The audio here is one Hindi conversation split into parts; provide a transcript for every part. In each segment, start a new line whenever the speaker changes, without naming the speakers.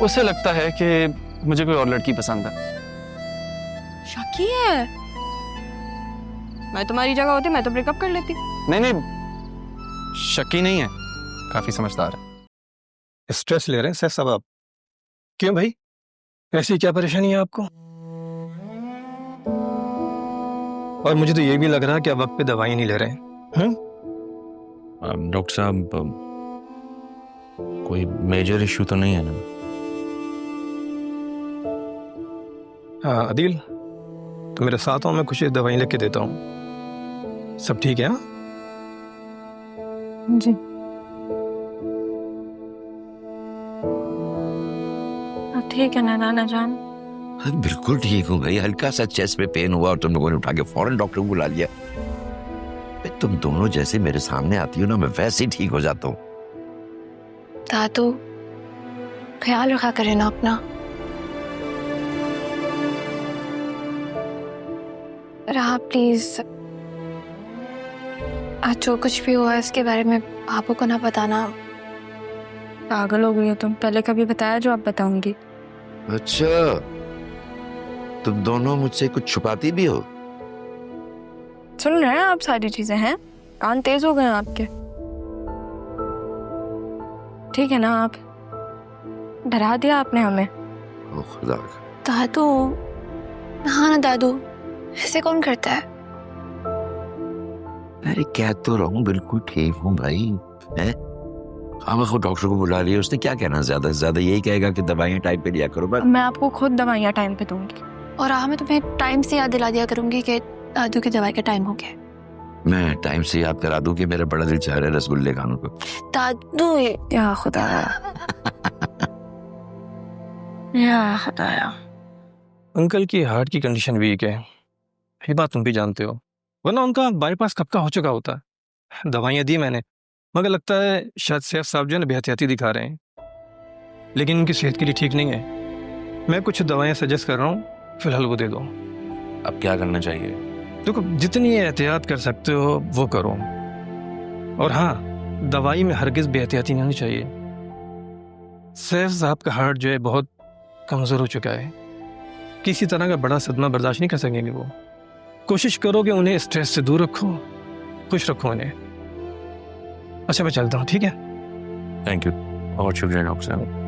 उसे लगता है कि मुझे कोई और लड़की पसंद है।
शकी है? मैं तुम्हारी जगह होती मैं तो ब्रेकअप कर लेती।
नहीं नहीं, शकी नहीं है, काफी समझदार है।
स्ट्रेस ले रहे हैं सर सब आप? क्यों भाई, ऐसी क्या परेशानी है आपको? और मुझे तो ये भी लग रहा है कि आप वक्त पे दवाई नहीं ले रहे हैं।
डॉक्टर साहब, कोई मेजर इशू तो नहीं है ना?
हाँ अदील, तो मेरे साथ हो, मैं कुछ दवाई लिख के देता हूँ। सब ठीक है? हाँ
जी। अब ठीक है ना नाना जान?
बिल्कुल ठीक हूँ भाई, हल्का सा चेस्ट में पेन हुआ और तुम लोगों ने उठा के फौरन डॉक्टर को बुला लिया। तुम दोनों जैसे मेरे सामने आती हो ना, मैं वैसे ही ठीक हो जाता हूँ।
दादू ख्याल रखा करें ना अपना। रहा प्लीज, आज जो कुछ भी हुआ इसके बारे में पापा को ना बताना।
पागल हो गई हो तुम, पहले कभी बताया जो आप बताऊंगी।
अच्छा, तुम दोनों मुझसे कुछ छुपाती भी हो?
सुन रहे हैं आप सारी चीजें? हैं कान तेज हो गए हैं आपके? ठीक है ना, आप डरा दिया आपने हमें।
ओ खुदा।
दादू, हाँ ना दादू, ऐसे कौन करता है?
अरे कह तो रहा हूँ बिल्कुल ठीक हूँ भाई। है हम खुद डॉक्टर को बुला लिया, उसने क्या कहना, ज्यादा से ज्यादा यही कहेगा कि दवाइयाँ टाइम पे लिया करो बस।
मैं आपको खुद दवाइयाँ टाइम पे दूंगी।
और मैं तुम्हें टाइम से याद दिला दिया करूंगी कि दादू की दवाई का टाइम हो गया।
मैं टाइम से याद करा दूं कि मेरा बड़ा दिल चाह रहा है रसगुल्ले खाने को।
दादू
या खुदाया, या खुदाया।
अंकल की हार्ट की कंडीशन वीक है, ये बात तुम भी जानते हो, वरना उनका बाईपास कब का हो चुका होता। दवाइयाँ दी मैंने, मगर लगता है शायद सैफ साहब जो है ना बेहतियाती दिखा रहे हैं, लेकिन उनकी सेहत के लिए ठीक नहीं है। मैं कुछ दवाइयाँ सजेस्ट कर रहा हूँ, फिलहाल वो दे दो।
अब क्या करना चाहिए?
देखो, जितनी एहतियात कर सकते हो वो करो, और हाँ, दवाई में हरगिज बेहतियाती नहीं होनी चाहिए। सैफ साहब का हार्ट जो है बहुत कमज़ोर हो चुका है, किसी तरह का बड़ा सदमा बर्दाश्त नहीं कर सकेंगे वो। कोशिश करो कि उन्हें स्ट्रेस से दूर रखो, खुश रखो उन्हें। अच्छा मैं चलता हूँ, ठीक है?
थैंक यू, बहुत शुक्रिया डॉक्टर साहब।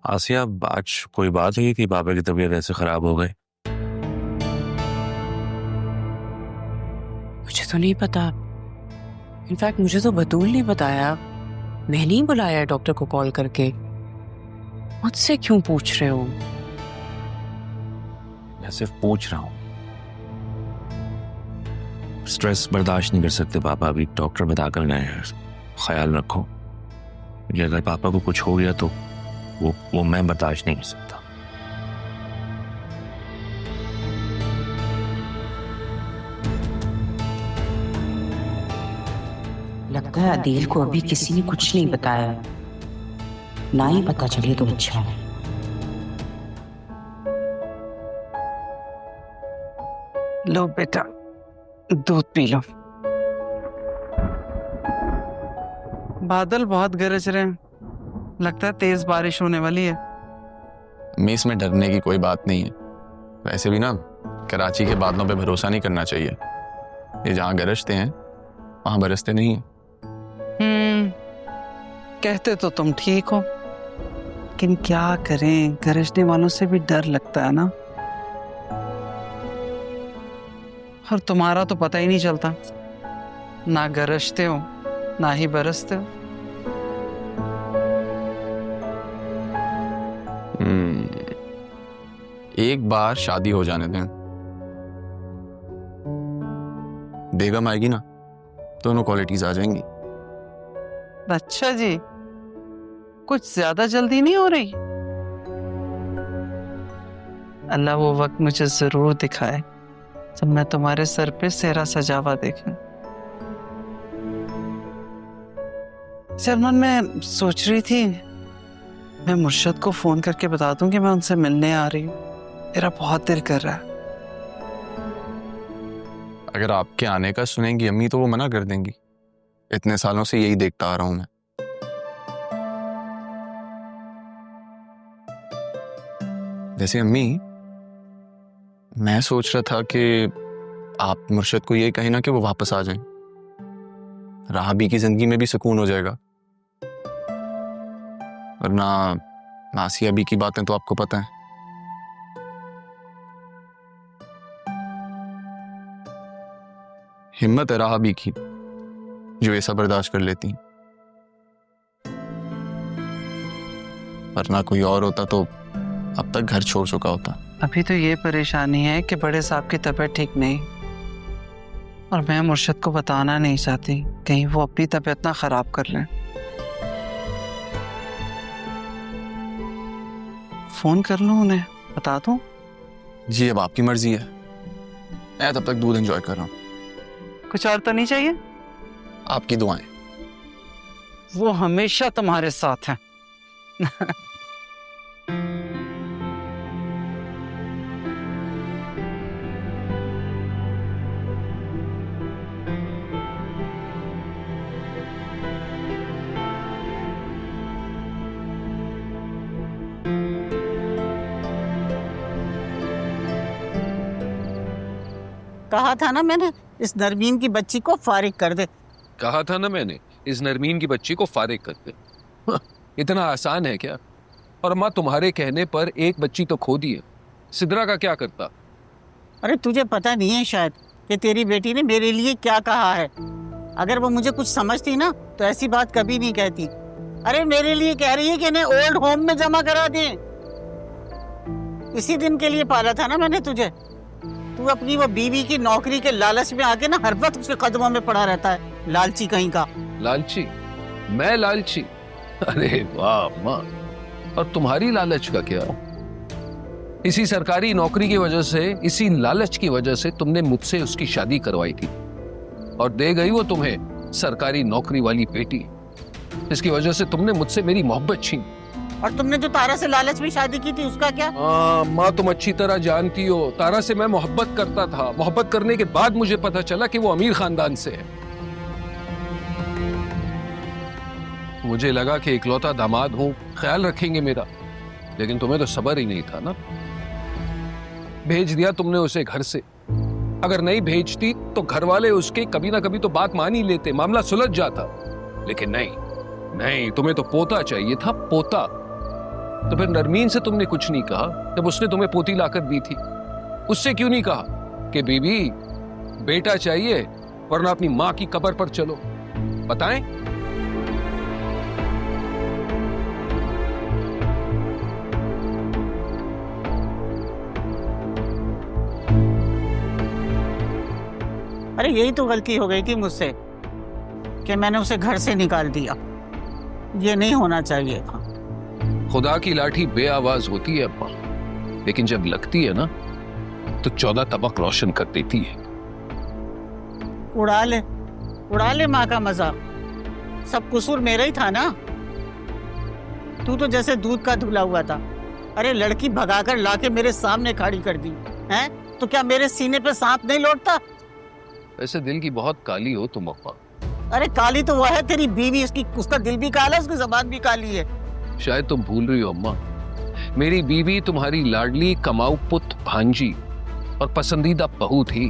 आसिया, आज कोई बात हुई कि पापा की तबीयत ऐसे खराब हो गई?
मुझे तो नहीं पता, इनफैक्ट मुझे तो बतूल नहीं बताया। मैं नहीं बुलाया डॉक्टर को कॉल करके। मुझसे क्यों पूछ रहे हो?
मैं सिर्फ पूछ रहा हूँ। स्ट्रेस बर्दाश्त नहीं कर सकते पापा, अभी डॉक्टर बता कर लाए हैं। ख्याल रखो, ये अगर पापा को कुछ हो गया तो वो मैं बर्दाश्त नहीं कर सकता।
लगता है अदील को अभी किसी ने कुछ नहीं बताया, ना ही पता चले तो अच्छा है। लो बेटा, दूध पी लो।
बादल बहुत गरज रहे हैं, लगता है तेज बारिश होने वाली है।
मीस में डरने की कोई बात नहीं है। वैसे भी ना, कराची के बादलों पे भरोसा नहीं करना चाहिए। ये जहाँ गरजते हैं वहां बरसते नहीं हैं।
कहते तो तुम ठीक हो, लेकिन क्या करें, गरजने वालों से भी डर लगता है ना। और तुम्हारा तो पता ही नहीं चलता, ना गरजते हो ना ही बरसते हो।
एक बार शादी हो जाने दें, बेगम आएगी ना, दोनों क्वालिटीज आ जाएंगी।
अच्छा जी, कुछ ज्यादा जल्दी नहीं हो रही? अल्लाह वो वक्त मुझे जरूर दिखाए जब मैं तुम्हारे सर पे सेहरा सजावा देखूं। सलमान, मैं सोच रही थी मैं मुर्शद को फोन करके बता दूं कि मैं उनसे मिलने आ रही हूँ। मेरा बहुत दिल कर रहा है।
अगर आपके आने का सुनेंगी अम्मी तो वो मना कर देंगी, इतने सालों से यही देखता आ रहा हूं मैं। वैसे अम्मी, मैं सोच रहा था कि आप मुर्शद को ये कहें ना कि वो वापस आ जाएं। राहबी की जिंदगी में भी सुकून हो जाएगा। वरना नासिया बी की बातें तो आपको पता है। हिम्मत है राहबी की जो ये सब बर्दाश्त कर लेती। वरना कोई और होता तो अब तक घर छोड़ चुका होता।
अभी तो ये परेशानी है कि बड़े साहब की तबीयत ठीक नहीं, और मैं मुर्शद को बताना नहीं चाहती, कहीं वो अपनी तबीयत ना खराब कर लें। फोन कर लूं उन्हें, बता दूं?
जी अब आपकी मर्जी है, मैं तब तक दूध एंजॉय कर रहा हूँ।
कुछ और तो नहीं चाहिए?
आपकी दुआएं।
वो हमेशा तुम्हारे साथ हैं।
कहा था ना मैंने, इस नरमीन की बच्ची को फारिग कर दे।
कहा था ना मैंने, इस नरमीन की बच्ची को फारिग कर दे। इतना आसान है क्या? और माँ तुम्हारे कहने पर एक बच्ची तो खो दी है, सिद्रा का क्या करता?
अरे तुझे पता नहीं है शायद कि तेरी बेटी ने मेरे लिए क्या कहा है। अगर वो मुझे कुछ समझती ना तो ऐसी बात कभी नहीं कहती। अरे मेरे लिए कह रही है कि इन्हें ओल्ड होम में जमा करा दें। इसी दिन के लिए पाला था ना मैंने तुझे। तू अपनी वो बीवी की नौकरी के लालच में आके ना हर वक्त उसके कदमों में पड़ा रहता है, लालची कहीं का।
लालची? मैं लालची? अरे वाह माँ, और तुम्हारी लालच का क्या? इसी सरकारी नौकरी की वजह से, इसी लालच की वजह से तुमने मुझसे उसकी शादी करवाई थी, और दे गई वो तुम्हें सरकारी नौकरी वाली बेटी। इसकी वजह से तुमने मुझसे मेरी मोहब्बत छीन।
और तुमने जो तारा से लालच में शादी की थी उसका क्या?
माँ तुम अच्छी तरह जानती हो, तारा से मैं मोहब्बत करता था। मोहब्बत करने के बाद मुझे पता चला कि वो अमीर खानदान से है। मुझे लगा कि इकलौता दामाद हूं, ख्याल रखेंगे मेरा, लेकिन तुम्हें तो सब्र ही नहीं था ना। भेज दिया तुमने उसे घर से। अगर नहीं भेजती तो घर वाले उसके कभी ना कभी तो बात मान ही लेते, मामला सुलझ जाता। लेकिन नहीं, तुम्हें तो पोता चाहिए था, पोता। तो फिर नरमीन से तुमने कुछ नहीं कहा जब उसने तुम्हें पोती लाकर दी थी? उससे क्यों नहीं कहा कि बीबी बेटा चाहिए वरना अपनी मां की कब्र पर चलो? बताएं।
अरे यही तो गलती हो गई थी मुझसे कि मैंने उसे घर से निकाल दिया। ये नहीं होना चाहिए था।
खुदा की लाठी बेआवाज होती है अब्बा, लेकिन जब लगती है ना तो 14 तबक रोशन कर देती है।
उड़ा ले माँ का मजाक। सब कसूर मेरा ही था ना। तू तो जैसे दूध का धुला हुआ था। अरे लड़की भगाकर लाके मेरे सामने खड़ी कर दी हैं, तो क्या मेरे सीने पे सांप नहीं लौटता?
ऐसे दिल की बहुत काली हो तुम अब्बा।
अरे काली तो वह है तेरी बीवी, उसका दिल भी काला है, उसकी जुबान भी काली है।
शायद तुम भूल रही हो अम्मा, मेरी बीवी तुम्हारी लाडली कमाऊ पुत भांजी और पसंदीदा बहू थी।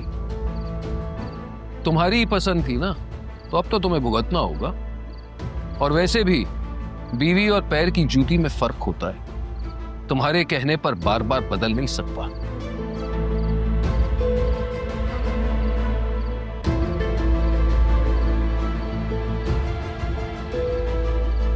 तुम्हारी ही पसंद थी ना, तो अब तो तुम्हें भुगतना होगा। और वैसे भी बीवी और पैर की जूती में फर्क होता है, तुम्हारे कहने पर बार बार बदल नहीं सकता।